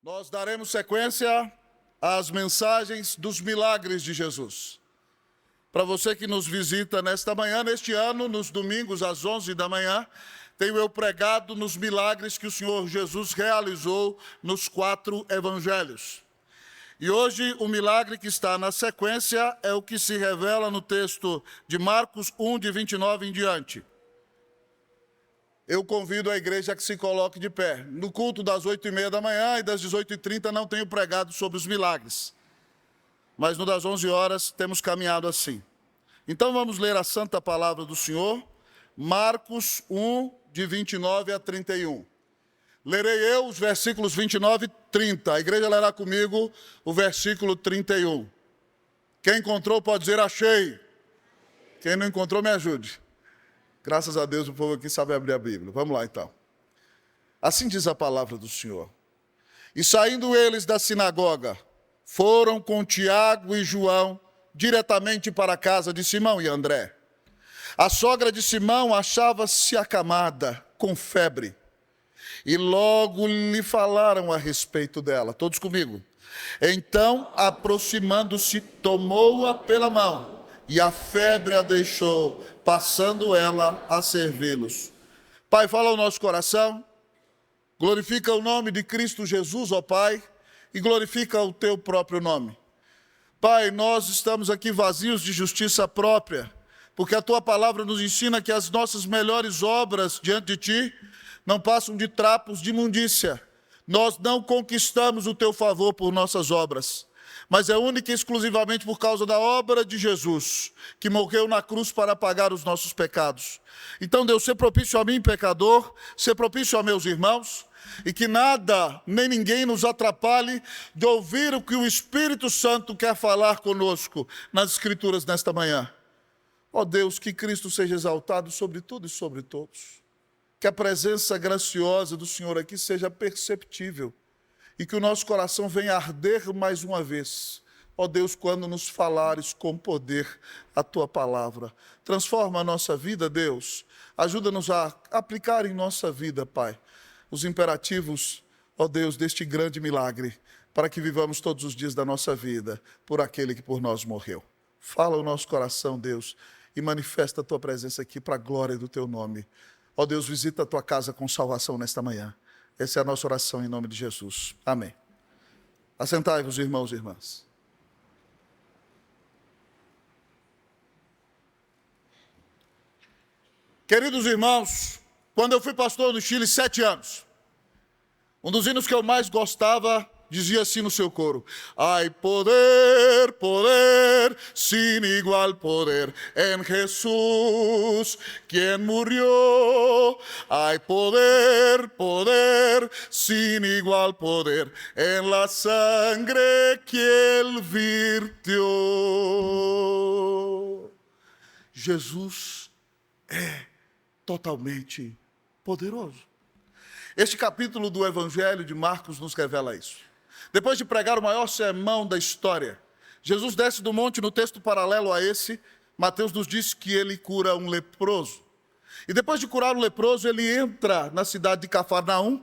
Nós daremos sequência às mensagens dos milagres de Jesus. Para você que nos visita nesta manhã, neste ano, nos domingos às 11 da manhã, tenho eu pregado nos milagres que o Senhor Jesus realizou nos 4 evangelhos. E hoje o milagre que está na sequência é o que se revela no texto de Marcos 1, de 29 em diante. Eu convido a igreja a que se coloque de pé. No culto das 8h30 da manhã e das 18h30 não tenho pregado sobre os milagres. Mas no das 11 horas temos caminhado assim. Então vamos ler a santa palavra do Senhor, Marcos 1, de 29 a 31. Lerei eu os versículos 29 e 30. A igreja lerá comigo o versículo 31. Quem encontrou pode dizer achei. Quem não encontrou, me ajude. Graças a Deus o povo aqui sabe abrir a Bíblia. Vamos lá então. Assim diz a palavra do Senhor. E saindo eles da sinagoga, foram com Tiago e João diretamente para a casa de Simão e André. A sogra de Simão achava-se acamada, com febre. E logo lhe falaram a respeito dela. Todos comigo. Então, aproximando-se, tomou-a pela mão, e a febre a deixou, passando ela a servi-los. Pai, fala ao nosso coração, glorifica o nome de Cristo Jesus, ó Pai, e glorifica o teu próprio nome. Pai, nós estamos aqui vazios de justiça própria, porque a tua palavra nos ensina que as nossas melhores obras diante de ti não passam de trapos de imundícia. Nós não conquistamos o teu favor por nossas obras, mas é única e exclusivamente por causa da obra de Jesus, que morreu na cruz para pagar os nossos pecados. Então, Deus, ser propício a mim, pecador, ser propício a meus irmãos, e que nada, nem ninguém nos atrapalhe de ouvir o que o Espírito Santo quer falar conosco nas Escrituras nesta manhã. Ó Deus, que Cristo seja exaltado sobre tudo e sobre todos. Que a presença graciosa do Senhor aqui seja perceptível e que o nosso coração venha arder mais uma vez. Ó Deus, quando nos falares com poder a Tua palavra. Transforma a nossa vida, Deus. Ajuda-nos a aplicar em nossa vida, Pai, os imperativos, ó Deus, deste grande milagre, para que vivamos todos os dias da nossa vida por aquele que por nós morreu. Fala o nosso coração, Deus, e manifesta a Tua presença aqui para a glória do Teu nome. Ó Deus, visita a Tua casa com salvação nesta manhã. Essa é a nossa oração em nome de Jesus. Amém. Assentai-vos, irmãos e irmãs. Queridos irmãos, quando eu fui pastor no Chile, 7 anos, um dos hinos que eu mais gostava dizia assim no seu coro: Hay poder, poder, sin igual poder en Jesús, quien murió. Hay poder, poder, sin igual poder en la sangre que Él virtió. Jesus é totalmente poderoso. Este capítulo do Evangelho de Marcos nos revela isso. Depois de pregar o maior sermão da história, Jesus desce do monte. No texto paralelo a esse, Mateus nos diz que ele cura um leproso. E depois de curar o leproso, ele entra na cidade de Cafarnaum,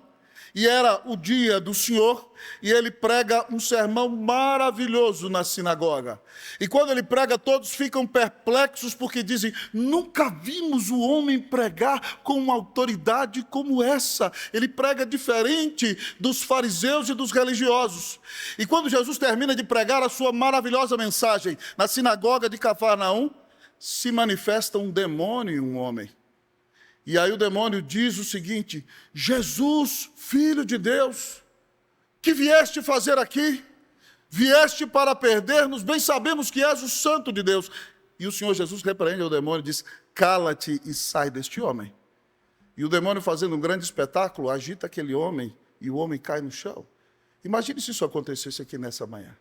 e era o dia do Senhor, e ele prega um sermão maravilhoso na sinagoga. E quando ele prega, todos ficam perplexos, porque dizem: nunca vimos o homem pregar com uma autoridade como essa. Ele prega diferente dos fariseus e dos religiosos. E quando Jesus termina de pregar a sua maravilhosa mensagem na sinagoga de Cafarnaum, se manifesta um demônio em um homem. E aí o demônio diz o seguinte: Jesus, Filho de Deus, que vieste fazer aqui? Vieste para perder-nos? Bem sabemos que és o Santo de Deus. E o Senhor Jesus repreende o demônio e diz: cala-te e sai deste homem. E o demônio, fazendo um grande espetáculo, agita aquele homem e o homem cai no chão. Imagine se isso acontecesse aqui nessa manhã.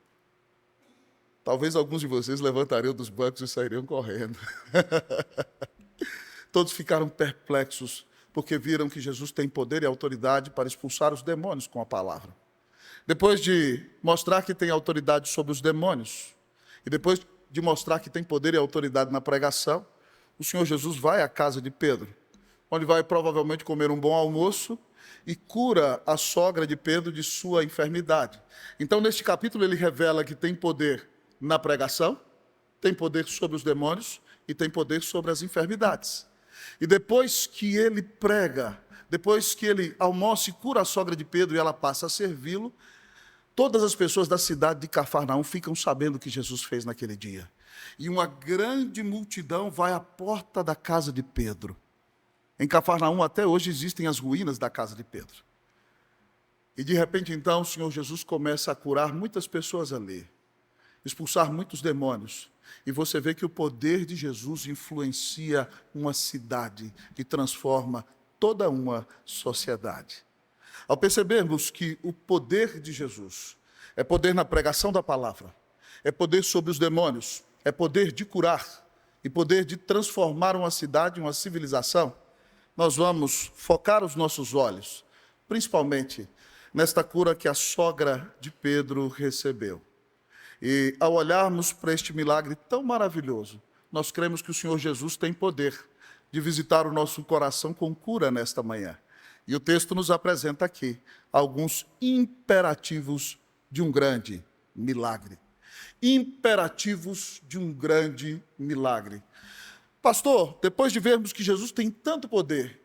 Talvez alguns de vocês levantariam dos bancos e sairiam correndo. Todos ficaram perplexos, porque viram que Jesus tem poder e autoridade para expulsar os demônios com a palavra. Depois de mostrar que tem autoridade sobre os demônios, e depois de mostrar que tem poder e autoridade na pregação, o Senhor Jesus vai à casa de Pedro, onde vai provavelmente comer um bom almoço, e cura a sogra de Pedro de sua enfermidade. Então, neste capítulo, ele revela que tem poder na pregação, tem poder sobre os demônios e tem poder sobre as enfermidades. E depois que ele prega, depois que ele almoça e cura a sogra de Pedro e ela passa a servi-lo, todas as pessoas da cidade de Cafarnaum ficam sabendo o que Jesus fez naquele dia. E uma grande multidão vai à porta da casa de Pedro. Em Cafarnaum até hoje existem as ruínas da casa de Pedro. E de repente então o Senhor Jesus começa a curar muitas pessoas ali, expulsar muitos demônios. E você vê que o poder de Jesus influencia uma cidade e transforma toda uma sociedade. Ao percebermos que o poder de Jesus é poder na pregação da palavra, é poder sobre os demônios, é poder de curar e poder de transformar uma cidade, uma civilização, nós vamos focar os nossos olhos, principalmente nesta cura que a sogra de Pedro recebeu. E ao olharmos para este milagre tão maravilhoso, nós cremos que o Senhor Jesus tem poder de visitar o nosso coração com cura nesta manhã. E o texto nos apresenta aqui alguns imperativos de um grande milagre. Imperativos de um grande milagre. Pastor, depois de vermos que Jesus tem tanto poder,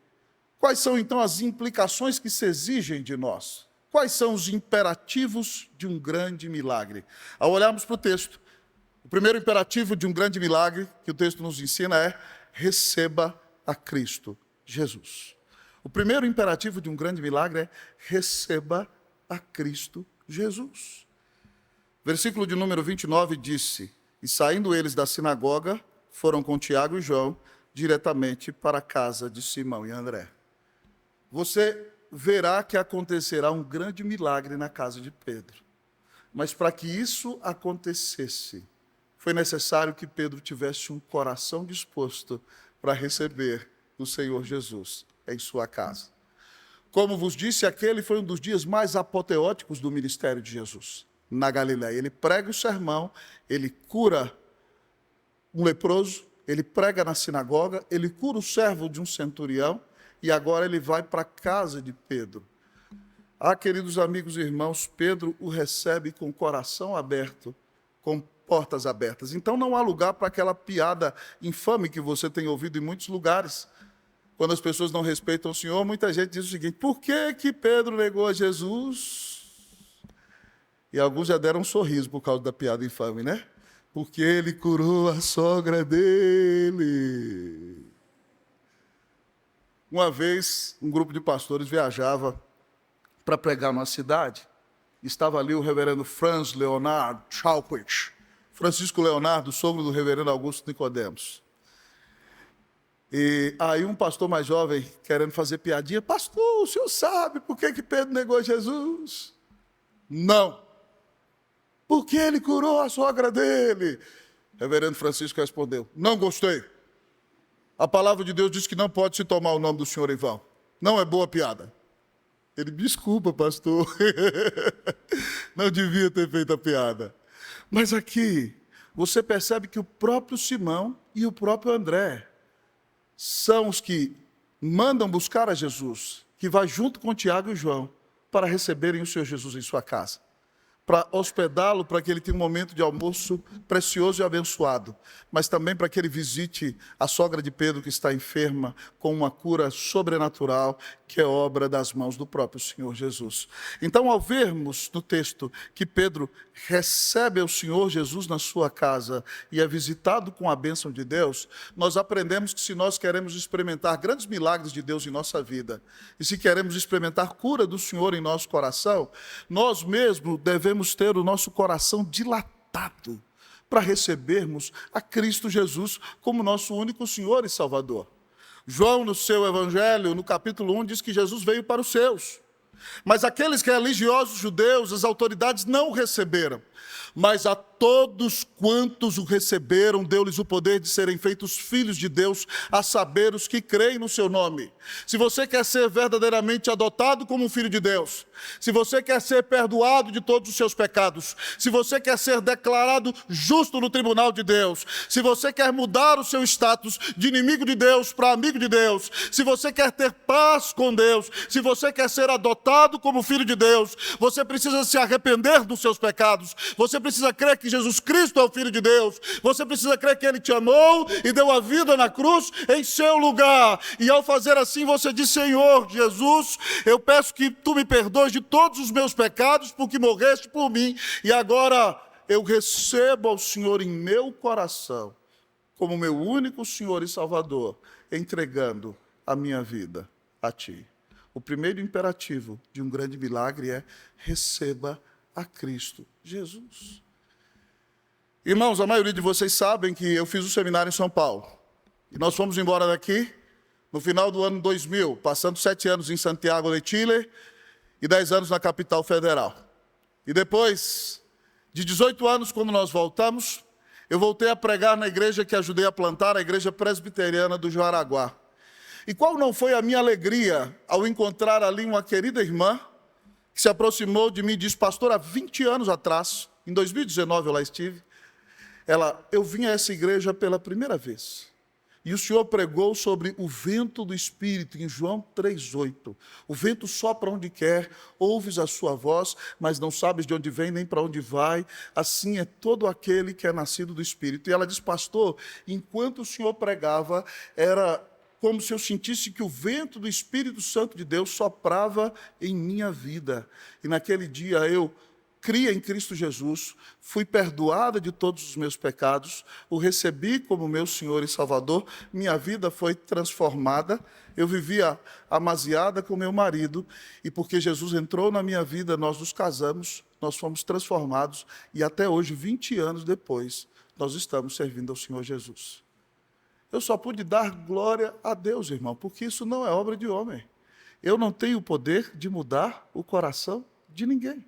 quais são então as implicações que se exigem de nós? Quais são os imperativos de um grande milagre? Ao olharmos para o texto, o primeiro imperativo de um grande milagre que o texto nos ensina é: receba a Cristo Jesus. O primeiro imperativo de um grande milagre é: receba a Cristo Jesus. Versículo de número 29 disse: e saindo eles da sinagoga, foram com Tiago e João diretamente para a casa de Simão e André. Você verá que acontecerá um grande milagre na casa de Pedro. Mas para que isso acontecesse, foi necessário que Pedro tivesse um coração disposto para receber o Senhor Jesus em sua casa. Como vos disse, aquele foi um dos dias mais apoteóticos do ministério de Jesus na Galiléia. Ele prega o sermão, ele cura um leproso, ele prega na sinagoga, ele cura o servo de um centurião, e agora ele vai para a casa de Pedro. Ah, queridos amigos e irmãos, Pedro o recebe com o coração aberto, com portas abertas. Então não há lugar para aquela piada infame que você tem ouvido em muitos lugares. Quando as pessoas não respeitam o Senhor, muita gente diz o seguinte: por que Pedro negou a Jesus? E alguns já deram um sorriso por causa da piada infame, né? Porque ele curou a sogra dele. Uma vez, um grupo de pastores viajava para pregar numa cidade. Estava ali o reverendo Franz Leonard Chalkwich, Francisco Leonardo, sogro do reverendo Augusto Nicodemos. E aí um pastor mais jovem, querendo fazer piadinha: pastor, o senhor sabe por que Pedro negou Jesus? Não. Porque ele curou a sogra dele. Reverendo Francisco respondeu: não gostei. A palavra de Deus diz que não pode se tomar o nome do Senhor em vão. Não é boa piada. Ele: desculpa, pastor. Não devia ter feito a piada. Mas aqui, você percebe que o próprio Simão e o próprio André são os que mandam buscar a Jesus, que vai junto com Tiago e João para receberem o Senhor Jesus em sua casa, para hospedá-lo, para que ele tenha um momento de almoço precioso e abençoado, mas também para que ele visite a sogra de Pedro, que está enferma, com uma cura sobrenatural, que é obra das mãos do próprio Senhor Jesus. Então, ao vermos no texto que Pedro recebe o Senhor Jesus na sua casa e é visitado com a bênção de Deus, nós aprendemos que se nós queremos experimentar grandes milagres de Deus em nossa vida, e se queremos experimentar cura do Senhor em nosso coração, nós mesmos devemos ter o nosso coração dilatado para recebermos a Cristo Jesus como nosso único Senhor e Salvador. João, no seu evangelho, no capítulo 1, diz que Jesus veio para os seus, mas aqueles religiosos judeus, as autoridades, não o receberam. Mas a todos quantos o receberam, deu-lhes o poder de serem feitos filhos de Deus, a saber, os que creem no seu nome. Se você quer ser verdadeiramente adotado como um filho de Deus, se você quer ser perdoado de todos os seus pecados, se você quer ser declarado justo no tribunal de Deus, se você quer mudar o seu status de inimigo de Deus para amigo de Deus, se você quer ter paz com Deus, se você quer ser adotado como filho de Deus, você precisa se arrepender dos seus pecados, você precisa crer que Jesus Cristo é o Filho de Deus, você precisa crer que Ele te amou e deu a vida na cruz em seu lugar, e ao fazer assim você diz: Senhor Jesus, eu peço que Tu me perdoes de todos os meus pecados, porque morreste por mim, e agora eu recebo ao Senhor em meu coração, como meu único Senhor e Salvador, entregando a minha vida a Ti. O primeiro imperativo de um grande milagre é: receba a Cristo Jesus. Irmãos, a maioria de vocês sabem que eu fiz o seminário em São Paulo. E nós fomos embora daqui no final do ano 2000, passando 7 anos em Santiago de Chile e 10 anos na capital federal. E depois de 18 anos, quando nós voltamos, eu voltei a pregar na igreja que ajudei a plantar, a igreja presbiteriana do Jaraguá. E qual não foi a minha alegria ao encontrar ali uma querida irmã que se aproximou de mim e disse: pastor, há 20 anos atrás, em 2019 eu lá estive, eu vim a essa igreja pela primeira vez. E o Senhor pregou sobre o vento do Espírito, em João 3,8. O vento sopra onde quer, ouves a sua voz, mas não sabes de onde vem nem para onde vai. Assim é todo aquele que é nascido do Espírito. E ela disse: pastor, enquanto o Senhor pregava, era como se eu sentisse que o vento do Espírito Santo de Deus soprava em minha vida. E naquele dia eu criei em Cristo Jesus, fui perdoada de todos os meus pecados, o recebi como meu Senhor e Salvador, minha vida foi transformada, eu vivia amaziada com meu marido, e porque Jesus entrou na minha vida, nós nos casamos, nós fomos transformados, e até hoje, 20 anos depois, nós estamos servindo ao Senhor Jesus. Eu só pude dar glória a Deus, irmão, porque isso não é obra de homem. Eu não tenho o poder de mudar o coração de ninguém.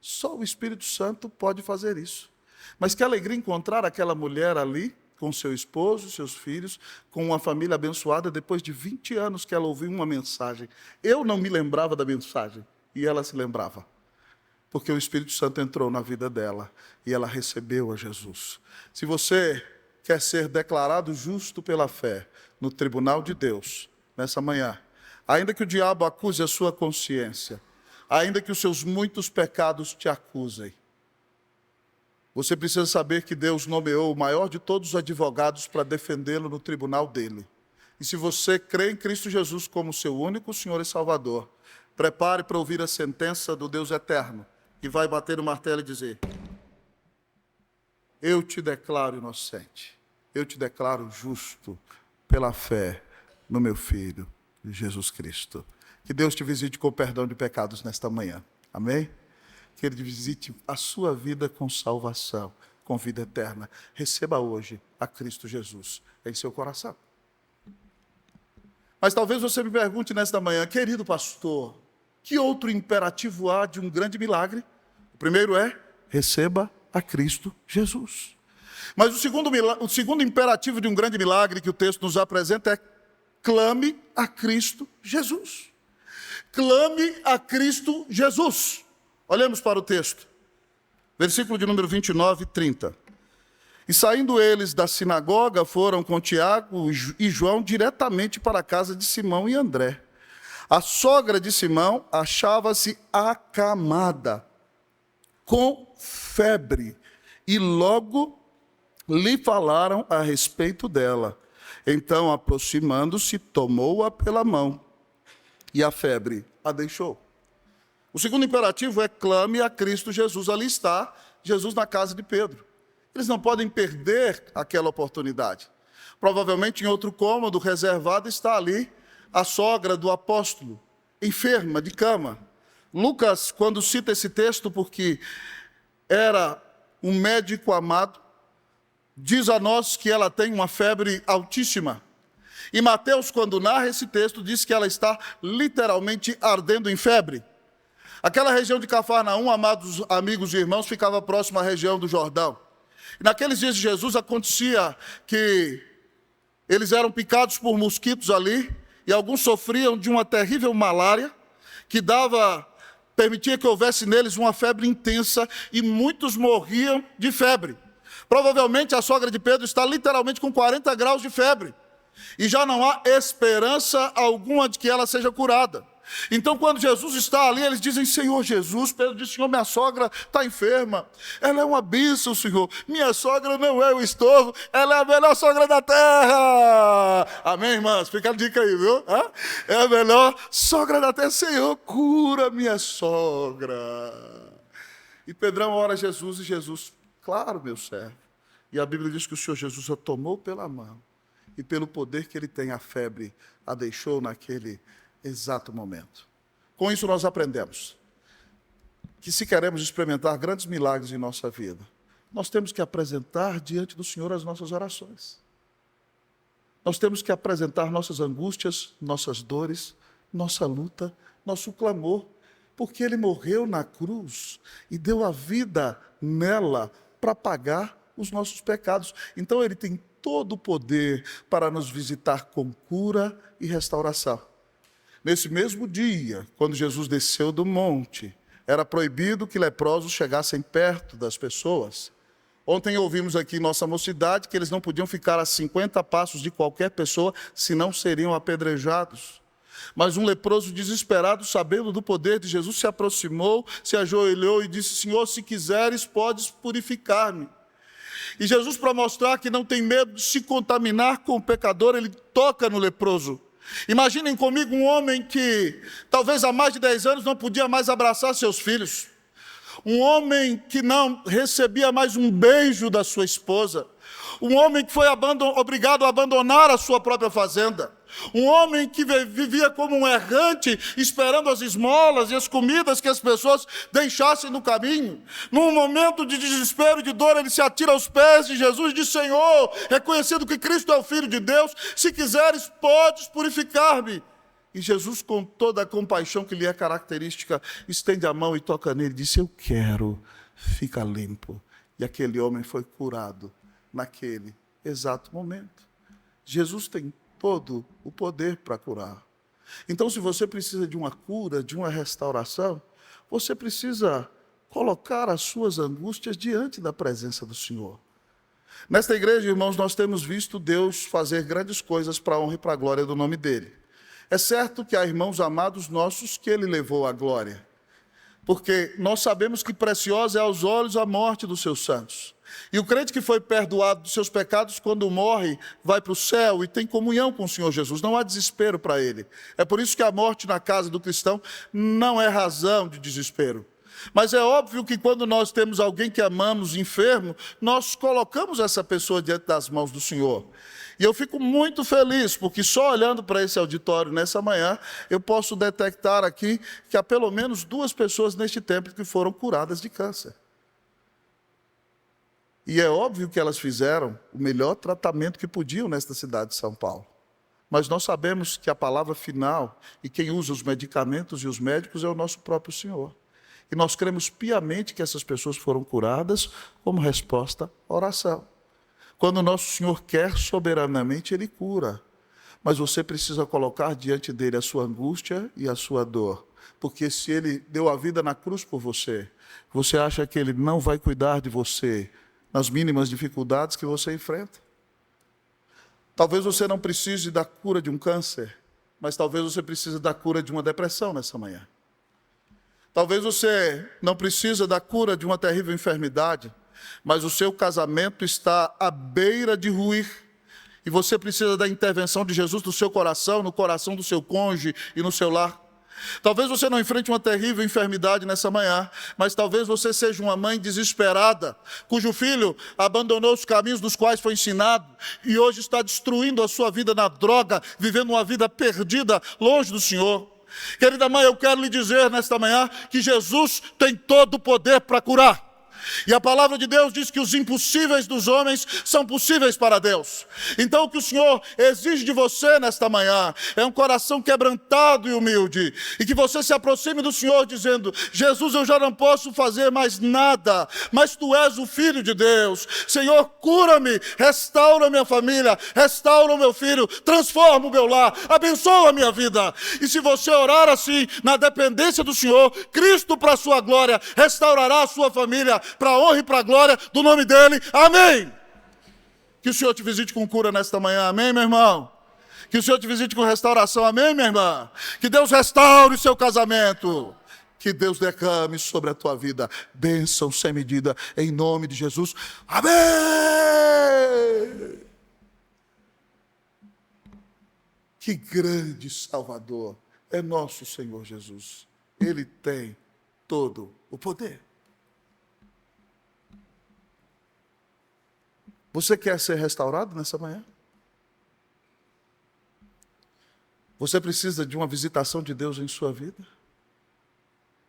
Só o Espírito Santo pode fazer isso. Mas que alegria encontrar aquela mulher ali, com seu esposo, seus filhos, com uma família abençoada, depois de 20 anos que ela ouviu uma mensagem. Eu não me lembrava da mensagem, e ela se lembrava. Porque o Espírito Santo entrou na vida dela, e ela recebeu a Jesus. Se você quer ser declarado justo pela fé no tribunal de Deus, nessa manhã, ainda que o diabo acuse a sua consciência, ainda que os seus muitos pecados te acusem, você precisa saber que Deus nomeou o maior de todos os advogados para defendê-lo no tribunal dele. E se você crê em Cristo Jesus como seu único Senhor e Salvador, prepare para ouvir a sentença do Deus eterno, que vai bater no martelo e dizer: eu te declaro inocente, eu te declaro justo pela fé no meu Filho, Jesus Cristo. Que Deus te visite com perdão de pecados nesta manhã. Amém? Que Ele visite a sua vida com salvação, com vida eterna. Receba hoje a Cristo Jesus em seu coração. Mas talvez você me pergunte nesta manhã: querido pastor, que outro imperativo há de um grande milagre? O primeiro é: receba a Cristo Jesus. Mas o segundo imperativo de um grande milagre que o texto nos apresenta é: clame a Cristo Jesus. Clame a Cristo Jesus. Olhemos para o texto. Versículo de número 29 e 30. E saindo eles da sinagoga, foram com Tiago e João diretamente para a casa de Simão e André. A sogra de Simão achava-se acamada, com febre, e logo lhe falaram a respeito dela. Então, aproximando-se, tomou-a pela mão, e a febre a deixou. O segundo imperativo é: clame a Cristo Jesus. Ali está Jesus na casa de Pedro. Eles não podem perder aquela oportunidade. Provavelmente em outro cômodo reservado está ali a sogra do apóstolo, enferma, de cama. Lucas, quando cita esse texto, porque era um médico amado, diz a nós que ela tem uma febre altíssima. E Mateus, quando narra esse texto, diz que ela está literalmente ardendo em febre. Aquela região de Cafarnaum, amados amigos e irmãos, ficava próxima à região do Jordão. E naqueles dias de Jesus acontecia que eles eram picados por mosquitos ali, e alguns sofriam de uma terrível malária, que permitia que houvesse neles uma febre intensa, e muitos morriam de febre. Provavelmente a sogra de Pedro está literalmente com 40 graus de febre, e já não há esperança alguma de que ela seja curada. Então, quando Jesus está ali, eles dizem: Senhor Jesus. Pedro diz: Senhor, minha sogra está enferma, ela é uma bênção, Senhor. Minha sogra não é o estorvo, ela é a melhor sogra da terra. Amém, irmãs? Fica a dica aí, viu? É a melhor sogra da terra. Senhor, cura minha sogra. E Pedrão ora a Jesus, e Jesus: claro, meu servo. E a Bíblia diz que o Senhor Jesus a tomou pela mão, e pelo poder que ele tem, a febre a deixou naquele exato momento. Com isso nós aprendemos que, se queremos experimentar grandes milagres em nossa vida, nós temos que apresentar diante do Senhor as nossas orações. Nós temos que apresentar nossas angústias, nossas dores, nossa luta, nosso clamor, porque Ele morreu na cruz e deu a vida nela para pagar os nossos pecados. Então Ele tem todo o poder para nos visitar com cura e restauração. Nesse mesmo dia, quando Jesus desceu do monte, era proibido que leprosos chegassem perto das pessoas. Ontem ouvimos aqui em nossa mocidade que eles não podiam ficar a 50 passos de qualquer pessoa, senão seriam apedrejados. Mas um leproso desesperado, sabendo do poder de Jesus, se aproximou, se ajoelhou e disse: Senhor, se quiseres, podes purificar-me. E Jesus, para mostrar que não tem medo de se contaminar com o pecador, ele toca no leproso. Imaginem comigo um homem que talvez há mais de 10 anos não podia mais abraçar seus filhos. Um homem que não recebia mais um beijo da sua esposa. Um homem que foi obrigado a abandonar a sua própria fazenda. Um homem que vivia como um errante, esperando as esmolas e as comidas que as pessoas deixassem no caminho. Num momento de desespero e de dor, ele se atira aos pés de Jesus e diz: Senhor, reconhecendo que Cristo é o Filho de Deus, se quiseres, podes purificar-me. E Jesus, com toda a compaixão que lhe é característica, estende a mão e toca nele e diz: eu quero, fica limpo. E aquele homem foi curado naquele exato momento. Jesus tem todo o poder para curar. Então, se você precisa de uma cura, de uma restauração, você precisa colocar as suas angústias diante da presença do Senhor. Nesta igreja, irmãos, nós temos visto Deus fazer grandes coisas para a honra e para a glória do nome dEle. É certo que há irmãos amados nossos que Ele levou à glória, porque nós sabemos que preciosa é aos olhos a morte dos seus santos. E o crente que foi perdoado dos seus pecados, quando morre, vai para o céu e tem comunhão com o Senhor Jesus. Não há desespero para ele. É por isso que a morte na casa do cristão não é razão de desespero. Mas é óbvio que quando nós temos alguém que amamos enfermo, nós colocamos essa pessoa diante das mãos do Senhor. E eu fico muito feliz, porque só olhando para esse auditório nessa manhã, eu posso detectar aqui que há pelo menos 2 pessoas neste templo que foram curadas de câncer. E é óbvio que elas fizeram o melhor tratamento que podiam nesta cidade de São Paulo. Mas nós sabemos que a palavra final e quem usa os medicamentos e os médicos é o nosso próprio Senhor. E nós cremos piamente que essas pessoas foram curadas como resposta à oração. Quando o nosso Senhor quer soberanamente, Ele cura. Mas você precisa colocar diante dEle a sua angústia e a sua dor. Porque se Ele deu a vida na cruz por você, você acha que Ele não vai cuidar de você nas mínimas dificuldades que você enfrenta? Talvez você não precise da cura de um câncer, mas talvez você precise da cura de uma depressão nessa manhã. Talvez você não precise da cura de uma terrível enfermidade, mas o seu casamento está à beira de ruir, e você precisa da intervenção de Jesus no seu coração, no coração do seu cônjuge e no seu lar. Talvez você não enfrente uma terrível enfermidade nessa manhã, mas talvez você seja uma mãe desesperada, cujo filho abandonou os caminhos dos quais foi ensinado e hoje está destruindo a sua vida na droga, vivendo uma vida perdida, longe do Senhor. Querida mãe, eu quero lhe dizer nesta manhã que Jesus tem todo o poder para curar. E a palavra de Deus diz que os impossíveis dos homens são possíveis para Deus. Então o que o Senhor exige de você nesta manhã é um coração quebrantado e humilde, e que você se aproxime do Senhor dizendo: Jesus, eu já não posso fazer mais nada, mas Tu és o Filho de Deus. Senhor, cura-me, restaura minha família, restaura o meu filho, transforma o meu lar, abençoa a minha vida. E se você orar assim, na dependência do Senhor, Cristo, para a sua glória, restaurará a sua família, para a honra e para a glória do nome dEle. Amém. Que o Senhor te visite com cura nesta manhã. Amém, meu irmão? Que o Senhor te visite com restauração. Amém, minha irmã? Que Deus restaure o seu casamento. Que Deus declame sobre a tua vida bênção sem medida, em nome de Jesus. Amém! Que grande Salvador é nosso Senhor Jesus. Ele tem todo o poder. Você quer ser restaurado nessa manhã? Você precisa de uma visitação de Deus em sua vida?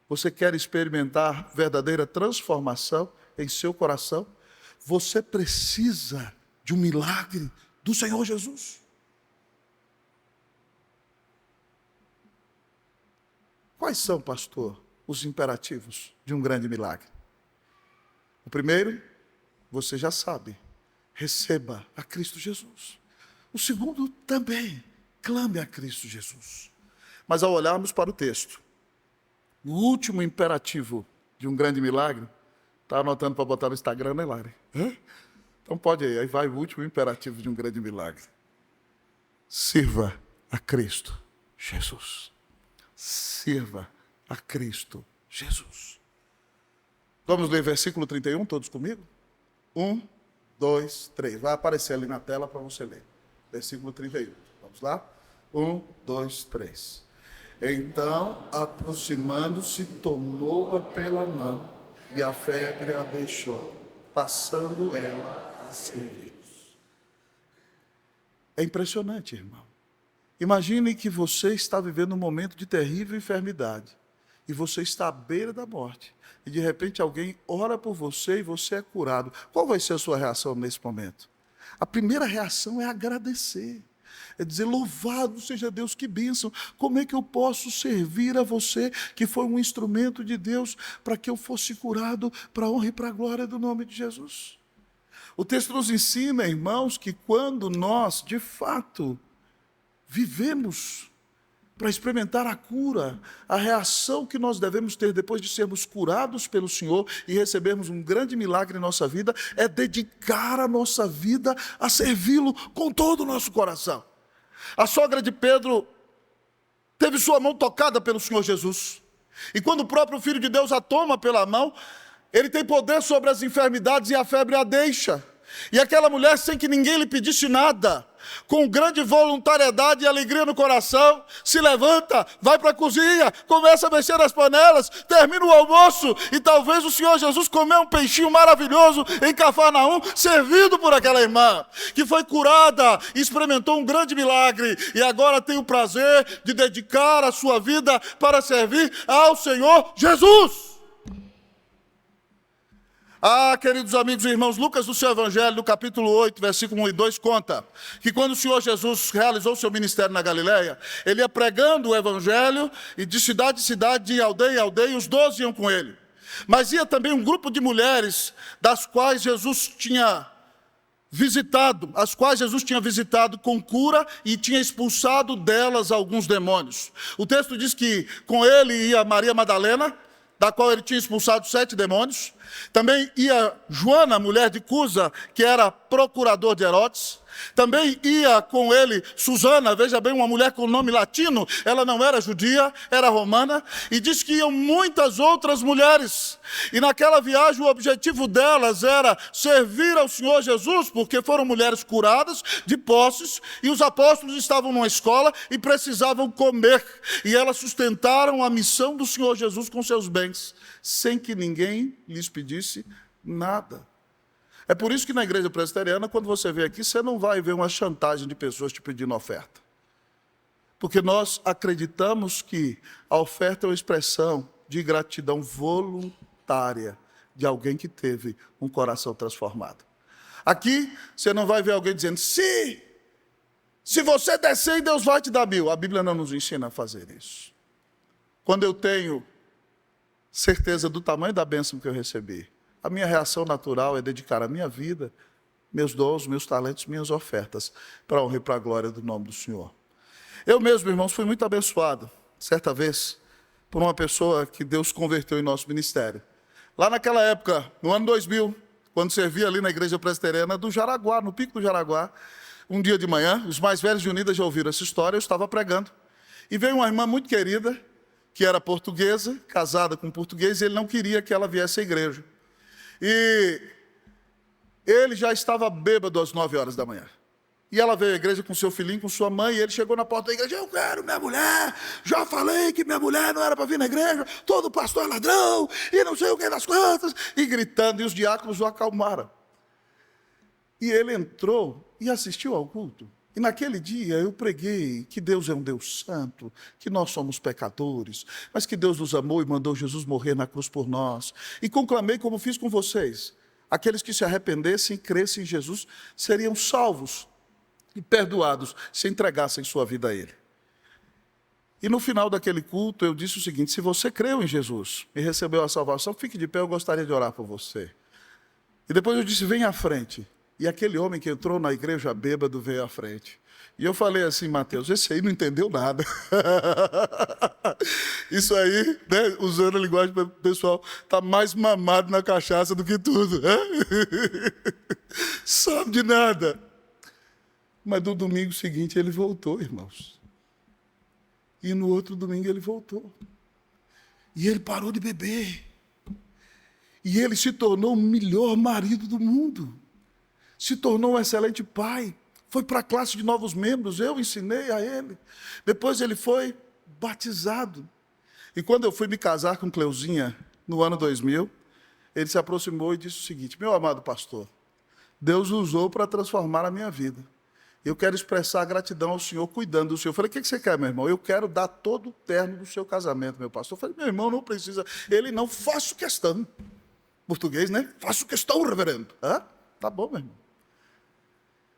Você quer experimentar verdadeira transformação em seu coração? Você precisa de um milagre do Senhor Jesus. Quais são, pastor, os imperativos de um grande milagre? O primeiro, você já sabe: receba a Cristo Jesus. O segundo também, clame a Cristo Jesus. Mas ao olharmos para o texto, o último imperativo de um grande milagre, está anotando para botar no Instagram, né, Lari? Então pode aí vai o último imperativo de um grande milagre. Sirva a Cristo Jesus. Sirva a Cristo Jesus. Vamos ler versículo 31, todos comigo? 1, 2, 3. Vai aparecer ali na tela para você ler. Versículo 31. Vamos lá? 1, 2, 3. Então, aproximando-se, tomou-a pela mão e a febre a deixou, passando ela a servir-os. É impressionante, irmão. Imagine que você está vivendo um momento de terrível enfermidade e você está à beira da morte e de repente alguém ora por você e você é curado. Qual vai ser a sua reação nesse momento? A primeira reação é agradecer. É dizer: louvado seja Deus, que bênção. Como é que eu posso servir a você, que foi um instrumento de Deus para que eu fosse curado, para a honra e para a glória do nome de Jesus? O texto nos ensina, irmãos, que quando nós, de fato, vivemos para experimentar a cura, a reação que nós devemos ter depois de sermos curados pelo Senhor e recebermos um grande milagre em nossa vida, é dedicar a nossa vida a servi-lo com todo o nosso coração. A sogra de Pedro teve sua mão tocada pelo Senhor Jesus. E quando o próprio Filho de Deus a toma pela mão, ele tem poder sobre as enfermidades e a febre a deixa. E aquela mulher, sem que ninguém lhe pedisse nada, com grande voluntariedade e alegria no coração, se levanta, vai para a cozinha, começa a mexer nas panelas, termina o almoço, e talvez o Senhor Jesus comeu um peixinho maravilhoso em Cafarnaum, servido por aquela irmã, que foi curada, experimentou um grande milagre, e agora tem o prazer de dedicar a sua vida para servir ao Senhor Jesus. Ah, queridos amigos e irmãos, Lucas, no seu Evangelho, no capítulo 8, versículo 1 e 2, conta que quando o Senhor Jesus realizou o seu ministério na Galileia, ele ia pregando o Evangelho, e de cidade em cidade, de aldeia em aldeia, e os 12 iam com ele. Mas ia também um grupo de mulheres, das quais Jesus tinha visitado com cura e tinha expulsado delas alguns demônios. O texto diz que com ele ia Maria Madalena, da qual ele tinha expulsado 7 demônios. Também ia Joana, mulher de Cusa, que era procurador de Herodes. Também ia com ele Susana, veja bem, uma mulher com nome latino, ela não era judia, era romana, e diz que iam muitas outras mulheres. E naquela viagem o objetivo delas era servir ao Senhor Jesus, porque foram mulheres curadas de posses, e os apóstolos estavam numa escola e precisavam comer. E elas sustentaram a missão do Senhor Jesus com seus bens, sem que ninguém lhes pedisse nada. É por isso que na igreja presbiteriana, quando você vem aqui, você não vai ver uma chantagem de pessoas te pedindo oferta. Porque nós acreditamos que a oferta é uma expressão de gratidão voluntária de alguém que teve um coração transformado. Aqui, você não vai ver alguém dizendo, se você der 100, Deus vai te dar 1000. A Bíblia não nos ensina a fazer isso. Quando eu tenho certeza do tamanho da bênção que eu recebi, a minha reação natural é dedicar a minha vida, meus dons, meus talentos, minhas ofertas, para a honra e para a glória do nome do Senhor. Eu mesmo, irmãos, fui muito abençoado, certa vez, por uma pessoa que Deus converteu em nosso ministério. Lá naquela época, no ano 2000, quando servia ali na igreja presbiteriana do Jaraguá, no Pico do Jaraguá, um dia de manhã, os mais velhos de Unidas já ouviram essa história, eu estava pregando, e veio uma irmã muito querida, que era portuguesa, casada com um português, e ele não queria que ela viesse à igreja. E ele já estava bêbado às 9 horas da manhã. E ela veio à igreja com seu filhinho, com sua mãe, e ele chegou na porta da igreja, eu quero minha mulher, já falei que minha mulher não era para vir na igreja, todo pastor é ladrão, e não sei o que das quantas, e gritando, e os diáconos o acalmaram. E ele entrou e assistiu ao culto. E naquele dia eu preguei que Deus é um Deus santo, que nós somos pecadores, mas que Deus nos amou e mandou Jesus morrer na cruz por nós. E conclamei como fiz com vocês, aqueles que se arrependessem e crescem em Jesus seriam salvos e perdoados se entregassem sua vida a Ele. E no final daquele culto eu disse o seguinte, se você creu em Jesus e recebeu a salvação, fique de pé, eu gostaria de orar por você. E depois eu disse, vem à frente. E aquele homem que entrou na igreja bêbado veio à frente. E eu falei assim, Mateus, esse aí não entendeu nada. Isso aí, né, usando a linguagem pessoal, está mais mamado na cachaça do que tudo. Né? Sabe de nada. Mas no domingo seguinte ele voltou, irmãos. E no outro domingo ele voltou. E ele parou de beber. E ele se tornou o melhor marido do mundo. Se tornou um excelente pai. Foi para a classe de novos membros, eu ensinei a ele. Depois ele foi batizado. E quando eu fui me casar com Cleuzinha, no ano 2000, ele se aproximou e disse o seguinte, meu amado pastor, Deus usou para transformar a minha vida. Eu quero expressar gratidão ao Senhor, cuidando do Senhor. Eu falei, o que você quer, meu irmão? Eu quero dar todo o terno do seu casamento, meu pastor. Eu falei, meu irmão, não precisa. Ele, não, faço questão. Português, né? Faço questão, reverendo. Tá bom, meu irmão.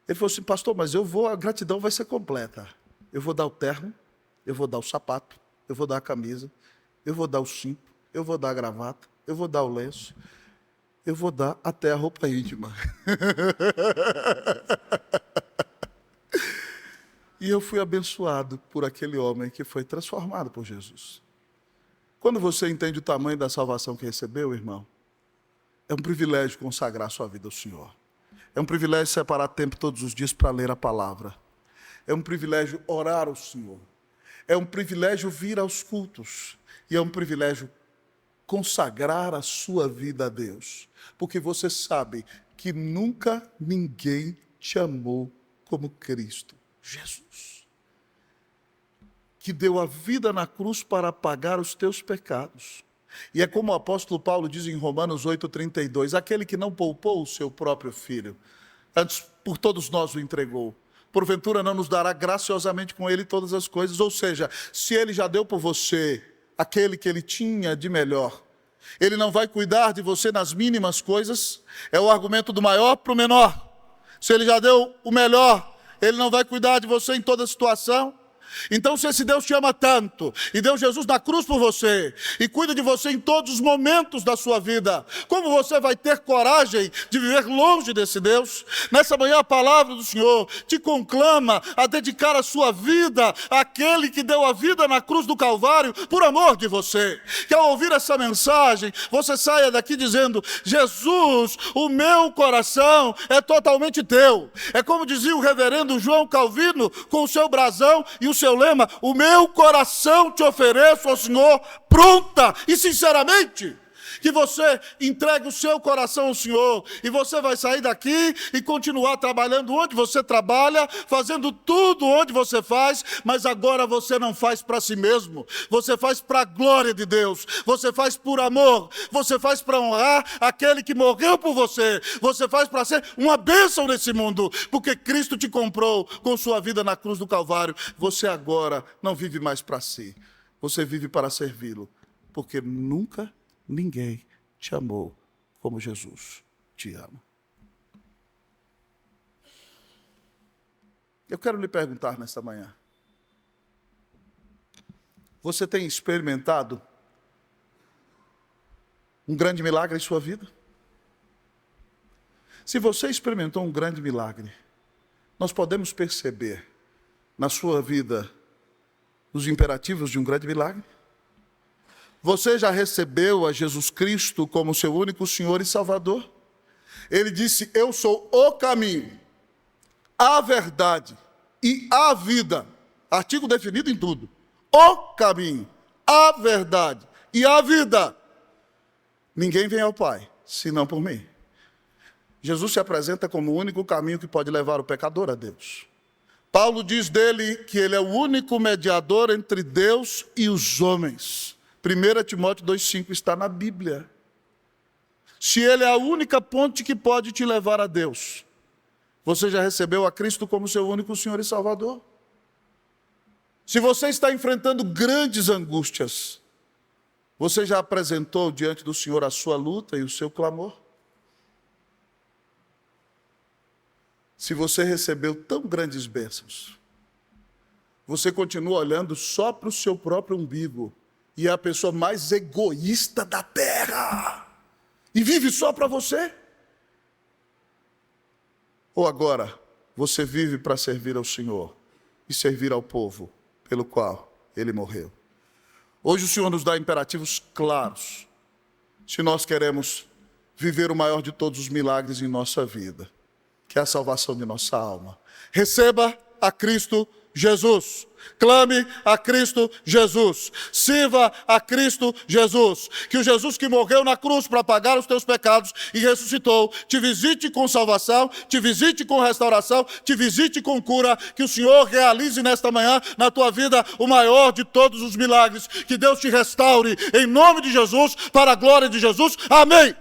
Ele falou assim, pastor, mas a gratidão vai ser completa. Eu vou dar o terno, eu vou dar o sapato, eu vou dar a camisa, eu vou dar o cinto, eu vou dar a gravata, eu vou dar o lenço, eu vou dar até a roupa íntima. E eu fui abençoado por aquele homem que foi transformado por Jesus. Quando você entende o tamanho da salvação que recebeu, irmão, é um privilégio consagrar sua vida ao Senhor. É um privilégio separar tempo todos os dias para ler a palavra. É um privilégio orar ao Senhor. É um privilégio vir aos cultos. E é um privilégio consagrar a sua vida a Deus. Porque você sabe que nunca ninguém te amou como Cristo Jesus, que deu a vida na cruz para pagar os teus pecados. E é como o apóstolo Paulo diz em Romanos 8,32, aquele que não poupou o seu próprio filho, antes por todos nós o entregou, porventura não nos dará graciosamente com ele todas as coisas? Ou seja, se ele já deu por você aquele que ele tinha de melhor, ele não vai cuidar de você nas mínimas coisas? É o argumento do maior para o menor. Se ele já deu o melhor, ele não vai cuidar de você em toda situação? Então, se esse Deus te ama tanto, e deu Jesus na cruz por você, e cuida de você em todos os momentos da sua vida, como você vai ter coragem de viver longe desse Deus? Nessa manhã a palavra do Senhor te conclama a dedicar a sua vida àquele que deu a vida na cruz do Calvário por amor de você. Que ao ouvir essa mensagem, você saia daqui dizendo, Jesus, o meu coração é totalmente teu. É como dizia o reverendo João Calvino, com o seu brasão e o seu lema, o meu coração te ofereço ao Senhor, pronta e sinceramente. Que você entregue o seu coração ao Senhor, e você vai sair daqui e continuar trabalhando onde você trabalha, fazendo tudo onde você faz, mas agora você não faz para si mesmo, você faz para a glória de Deus, você faz por amor, você faz para honrar aquele que morreu por você, você faz para ser uma bênção nesse mundo, porque Cristo te comprou com sua vida na cruz do Calvário. Você agora não vive mais para si, você vive para servi-lo, porque nunca ninguém te amou como Jesus te ama. Eu quero lhe perguntar nesta manhã: você tem experimentado um grande milagre em sua vida? Se você experimentou um grande milagre, nós podemos perceber na sua vida os imperativos de um grande milagre? Você já recebeu a Jesus Cristo como seu único Senhor e Salvador? Ele disse: eu sou o caminho, a verdade e a vida. Artigo definido em tudo. O caminho, a verdade e a vida. Ninguém vem ao Pai, senão por mim. Jesus se apresenta como o único caminho que pode levar o pecador a Deus. Paulo diz dele que ele é o único mediador entre Deus e os homens. 1 Timóteo 2,5 está na Bíblia. Se ele é a única ponte que pode te levar a Deus, você já recebeu a Cristo como seu único Senhor e Salvador? Se você está enfrentando grandes angústias, você já apresentou diante do Senhor a sua luta e o seu clamor? Se você recebeu tão grandes bênçãos, você continua olhando só para o seu próprio umbigo e é a pessoa mais egoísta da terra e vive só para você? Ou agora você vive para servir ao Senhor e servir ao povo pelo qual Ele morreu? Hoje o Senhor nos dá imperativos claros se nós queremos viver o maior de todos os milagres em nossa vida, que é a salvação de nossa alma. Receba a Cristo Jesus. Clame a Cristo Jesus. Sirva a Cristo Jesus. Que o Jesus que morreu na cruz para pagar os teus pecados e ressuscitou, te visite com salvação, te visite com restauração, te visite com cura. Que o Senhor realize nesta manhã na tua vida o maior de todos os milagres. Que Deus te restaure em nome de Jesus, para a glória de Jesus. Amém.